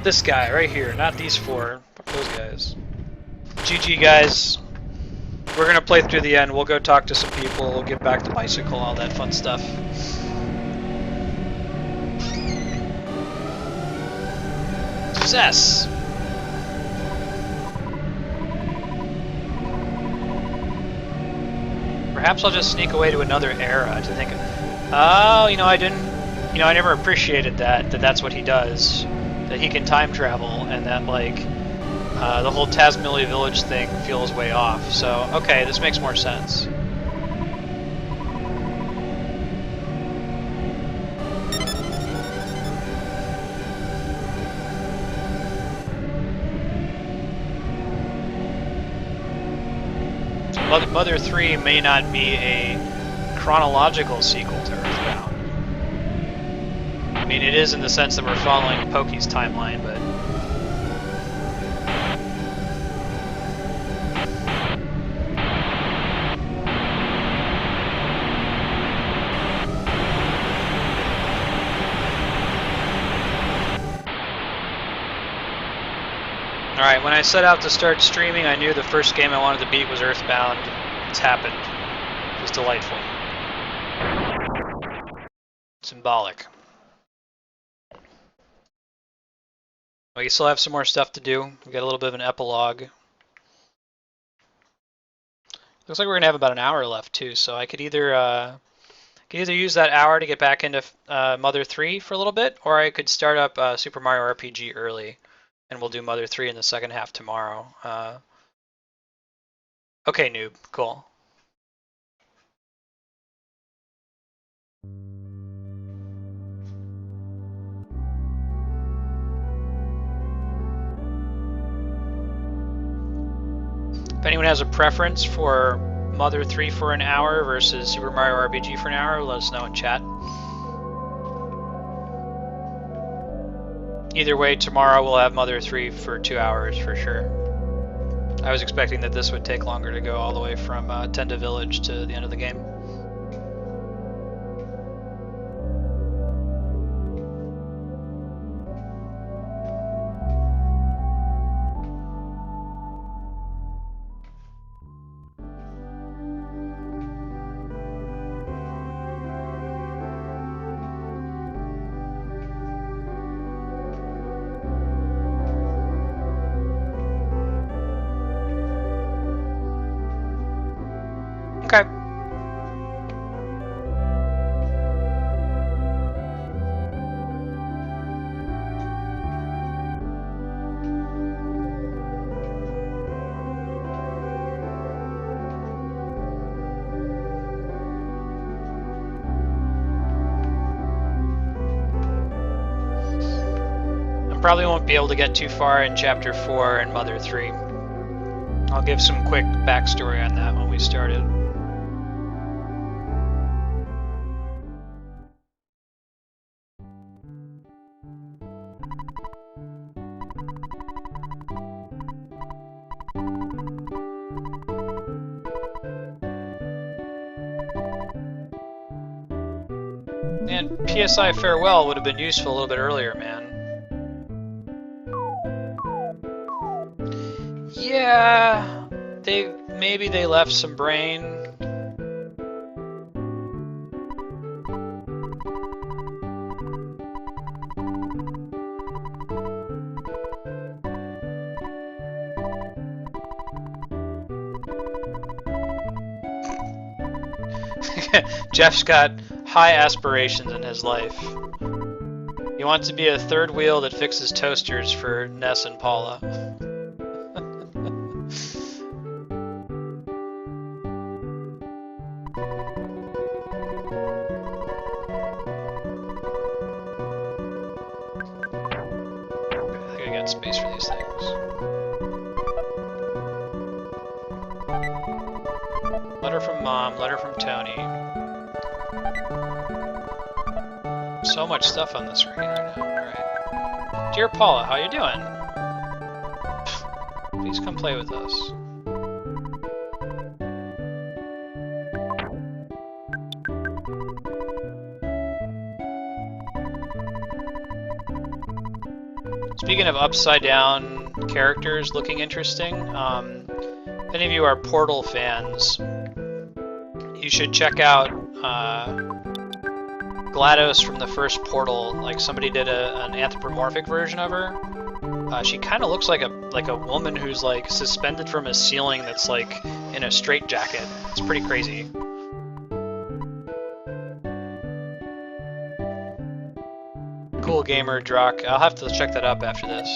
S1: This guy right here, not these four. Fuck those guys. GG guys. We're gonna play through the end. We'll go talk to some people. We'll get back to bicycle, all that fun stuff. Success! Perhaps I'll just sneak away to another era to think of... Oh, you know, I never appreciated that's what he does. That he can time travel, and that, like, the whole Tasmillia Village thing feels way off. So, okay, this makes more sense. Mother 3 may not be a chronological sequel to EarthBound. I mean, it is in the sense that we're following Pokey's timeline, but... Alright, when I set out to start streaming, I knew the first game I wanted to beat was EarthBound. It's happened. It was delightful. Symbolic. We still have some more stuff to do. We've got a little bit of an epilogue. Looks like we're gonna have about an hour left too, so I could either use that hour to get back into Mother 3 for a little bit, or I could start up Super Mario RPG early, and we'll do Mother 3 in the second half tomorrow. Okay, noob, cool. If anyone has a preference for Mother 3 for an hour versus Super Mario RPG for an hour, let us know in chat. Either way, tomorrow we'll have Mother 3 for 2 hours for sure. I was expecting that this would take longer to go all the way from Tenda Village to the end of the game. Okay. Probably won't be able to get too far in Chapter 4 and Mother 3. I'll give some quick backstory on that when we started. And PSI Farewell would have been useful a little bit earlier, man. Yeah, maybe they left some brain. Jeff's got high aspirations in his life. He wants to be a third wheel that fixes toasters for Ness and Paula. I think I got space for these things. Letter from Mom, letter from Tony. So much stuff on the screen right now. Alright. Dear Paula, how you doing? Please come play with us. Speaking of upside down characters looking interesting, if any of you are Portal fans, you should check out GLaDOS from the first Portal. Like, somebody did an anthropomorphic version of her. She kind of looks like a woman who's like suspended from a ceiling that's like in a straitjacket. It's pretty crazy. Cool gamer Drock. I'll have to check that up after this.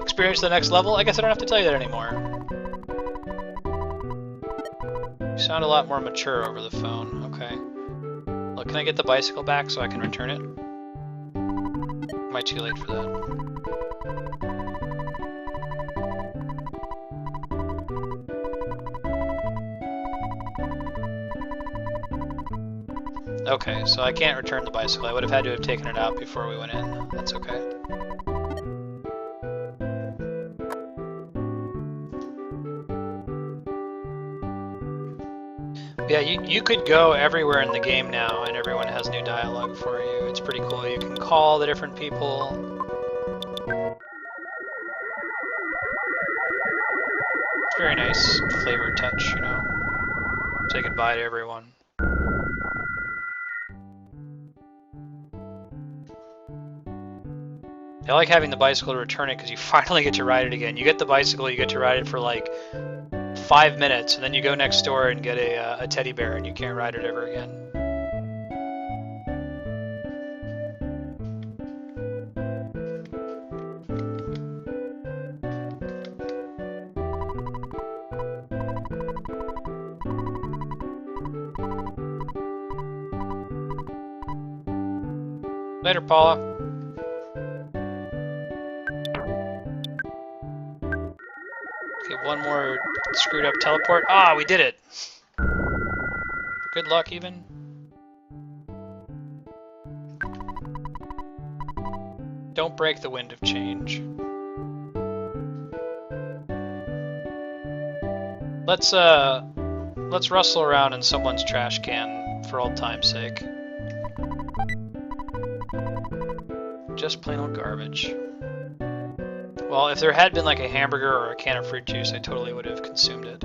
S1: Experience the next level? I guess I don't have to tell you that anymore. You sound a lot more mature over the phone. Okay. Look, can I get the bicycle back so I can return it? Am I too late for that? Okay, so I can't return the bicycle. I would have had to have taken it out before we went in. That's okay. Yeah, you could go everywhere in the game now, and everyone has new dialogue for you. It's pretty cool. You can call the different people. It's very nice flavor touch, you know. Say goodbye to everyone. I like having the bicycle to return it because you finally get to ride it again. You get the bicycle, you get to ride it for like 5 minutes, and then you go next door and get a teddy bear, and you can't ride it ever again. Later, Paula. Okay, one more screwed up teleport. Ah, we did it! Good luck, even. Don't break the wind of change. Let's rustle around in someone's trash can for old time's sake. Just plain old garbage. Well, if there had been like a hamburger or a can of fruit juice, I totally would have consumed it.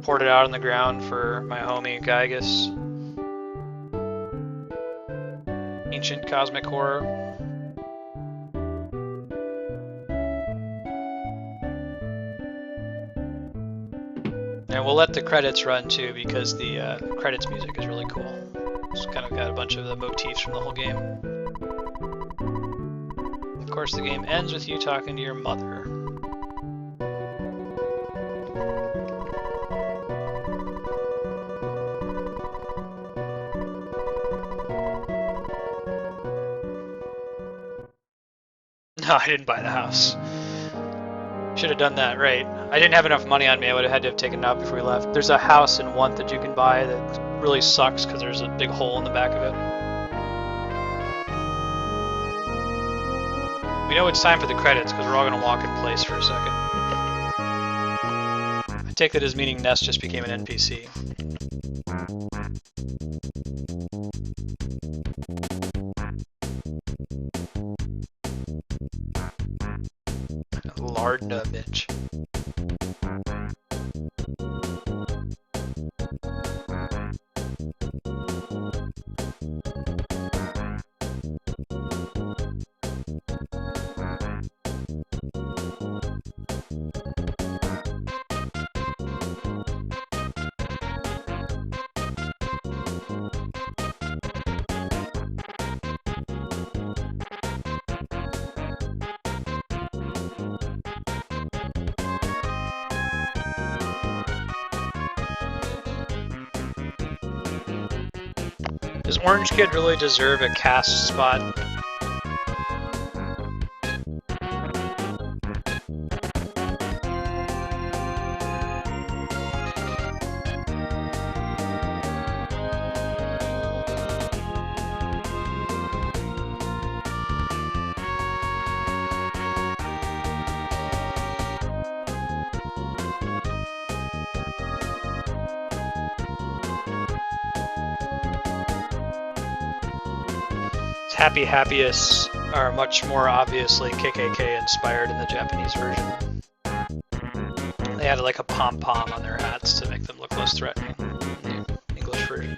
S1: Poured it out on the ground for my homie Giygas. Ancient cosmic horror. And we'll let the credits run too, because the credits music is really cool. It's kind of got a bunch of the motifs from the whole game. Of course, the game ends with you talking to your mother. No, I didn't buy the house. Should have done that, right. I didn't have enough money on me. I would have had to have taken it out before we left. There's a house in Onett that you can buy that really sucks because there's a big hole in the back of it. We know it's time for the credits because we're all going to walk in place for a second. I take that as meaning Ness just became an NPC. Lardna, bitch. Does Orange Kid really deserve a cast spot? Happy Happiest are much more obviously KKK inspired in the Japanese version. They added like a pom-pom on their hats to make them look less threatening in the English version.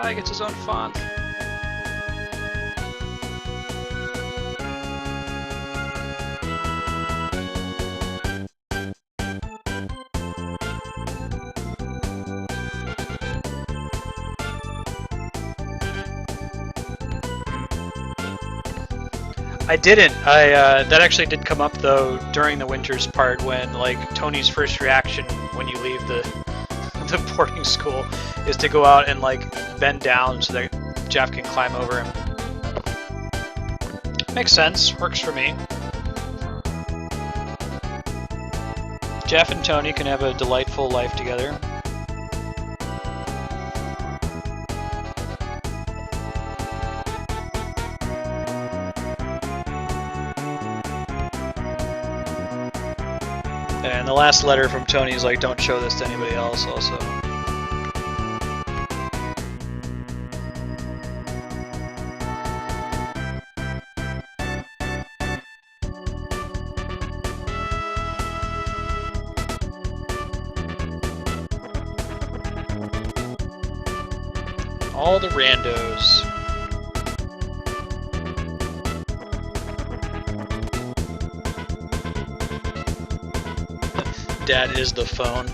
S1: He gets his own font. I didn't. That actually did come up though during the Winters part when like Tony's first reaction when you leave the boarding school is to go out and like bend down so that Jeff can climb over him. Makes sense. Works for me. Jeff and Tony can have a delightful life together. And the last letter from Tony is like, don't show this to anybody else also. All the randos. Dad is the phone.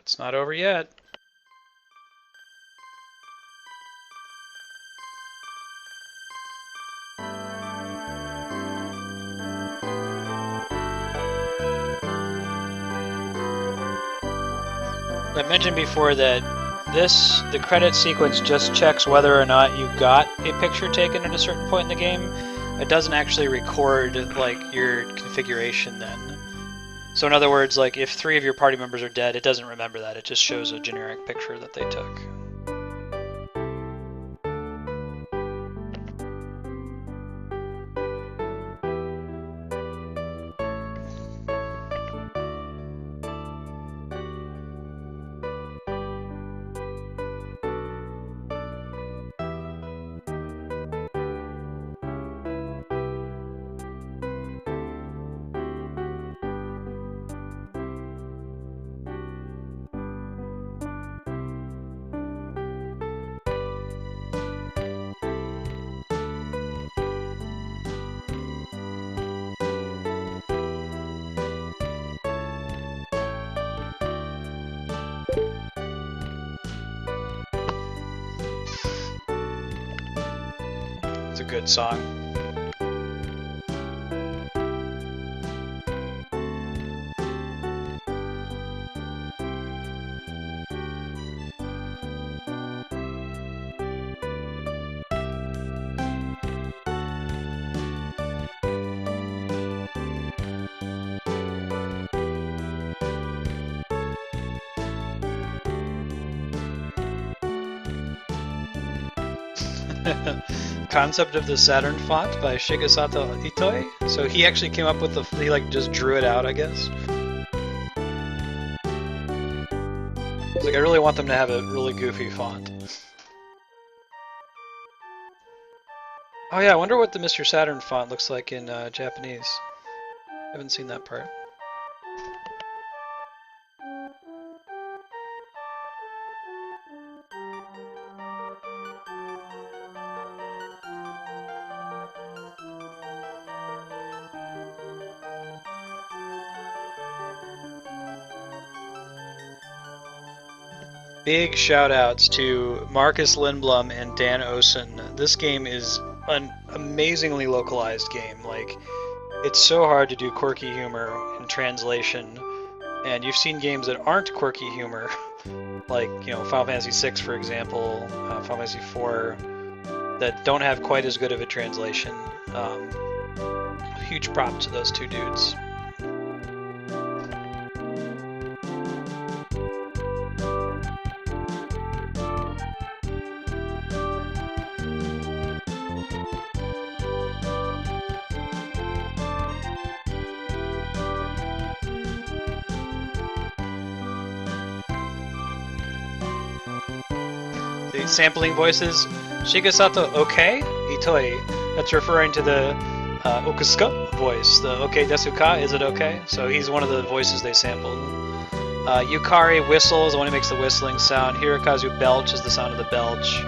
S1: It's not over yet. I mentioned before that the credit sequence just checks whether or not you got a picture taken at a certain point in the game. It doesn't actually record like your configuration then. So in other words, like if 3 of your party members are dead, it doesn't remember that. It just shows a generic picture that they took. good song. Concept of the Saturn font by Shigesato Itoi. So he actually came up with he like just drew it out, I guess. It's like I really want them to have a really goofy font. Oh yeah, I wonder what the Mr. Saturn font looks like in Japanese. I haven't seen that part. Big shout outs to Marcus Lindblom and Dan Osen. This game is an amazingly localized game. Like, it's so hard to do quirky humor in translation, and you've seen games that aren't quirky humor, like, you know, Final Fantasy VI, for example, Final Fantasy IV, that don't have quite as good of a translation. Huge props to those two dudes. The sampling voices, Shigesato Okay Itoi, that's referring to the Okusuka voice, the Okay Desu Ka, is it okay? So he's one of the voices they sampled. Yukari Whistle is the one who makes the whistling sound. Hirokazu Belch is the sound of the belch.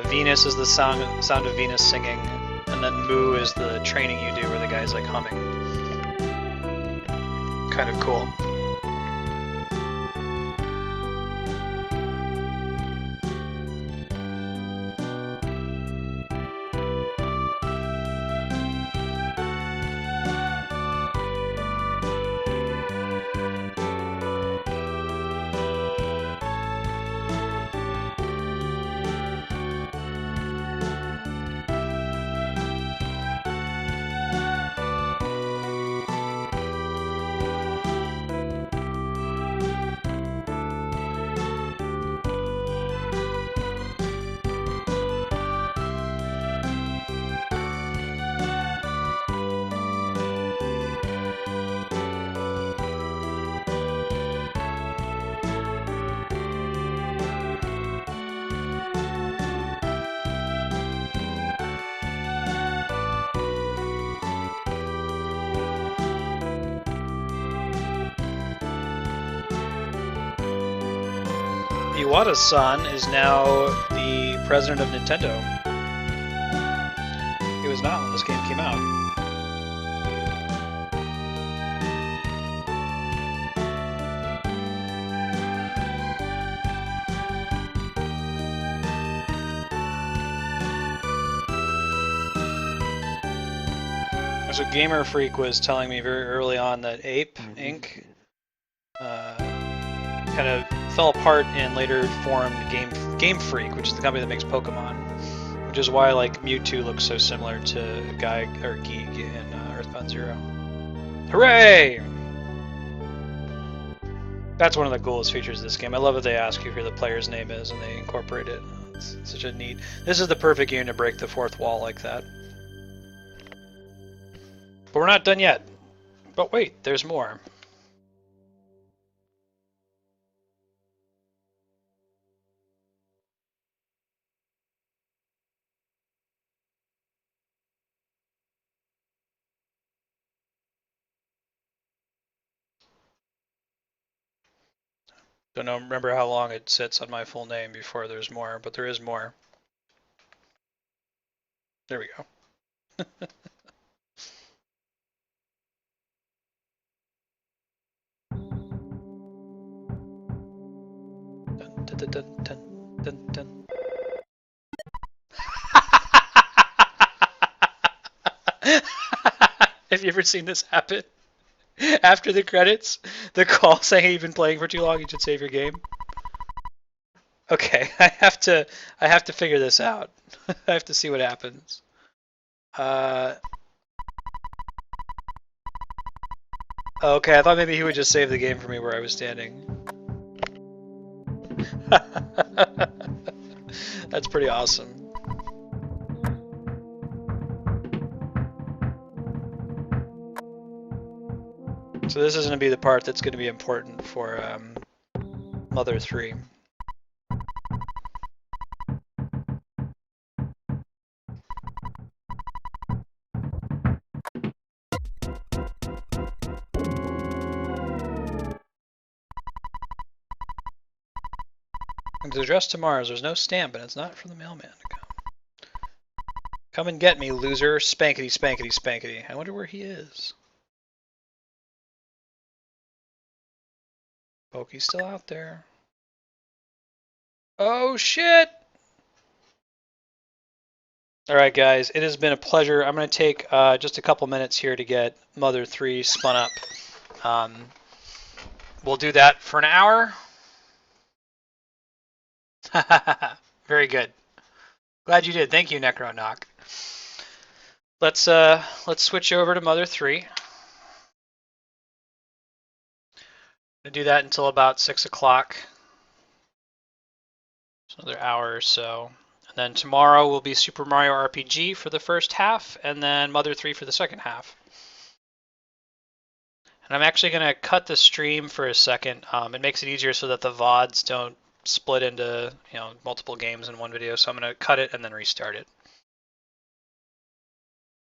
S1: Venus is the sound of Venus singing. And then Moo is the training you do where the guy's like humming. Kind of cool. Iwata-san is now the president of Nintendo. He was not when this game came out. So Gamer Freak was telling me very early on that Ape Inc. Kind of fell apart and later formed Game Freak, which is the company that makes Pokemon, which is why like Mewtwo looks so similar to Giygas in EarthBound 0. Hooray! That's one of the coolest features of this game. I love that they ask you who the player's name is and they incorporate it. It's such a neat. This is the perfect game to break the fourth wall like that. But we're not done yet. But wait, there's more. Don't know, remember how long it sits on my full name before there's more, but there is more. There we go. Dun, dun, dun, dun, dun, dun. Have you ever seen this happen? After the credits, the call saying you've been playing for too long, you should save your game. Okay, I have to figure this out. I have to see what happens. Uh, okay, I thought maybe he would just save the game for me where I was standing. That's pretty awesome. So this is going to be the part that's going to be important for Mother 3. The address to Mars, there's no stamp, and it's not for the mailman to come. Come and get me, loser. Spankety, spankety, spankety. I wonder where he is. Pokey's still out there. Oh, shit! Alright, guys, it has been a pleasure. I'm going to take just a couple minutes here to get Mother 3 spun up. We'll do that for an hour. Very good. Glad you did. Thank you, Necronock. Let's switch over to Mother 3. I'm gonna do that until about 6 o'clock. It's another hour or so. And then tomorrow will be Super Mario RPG for the first half, and then Mother 3 for the second half. And I'm actually going to cut the stream for a second. It makes it easier so that the VODs don't split into multiple games in one video. So I'm going to cut it and then restart it.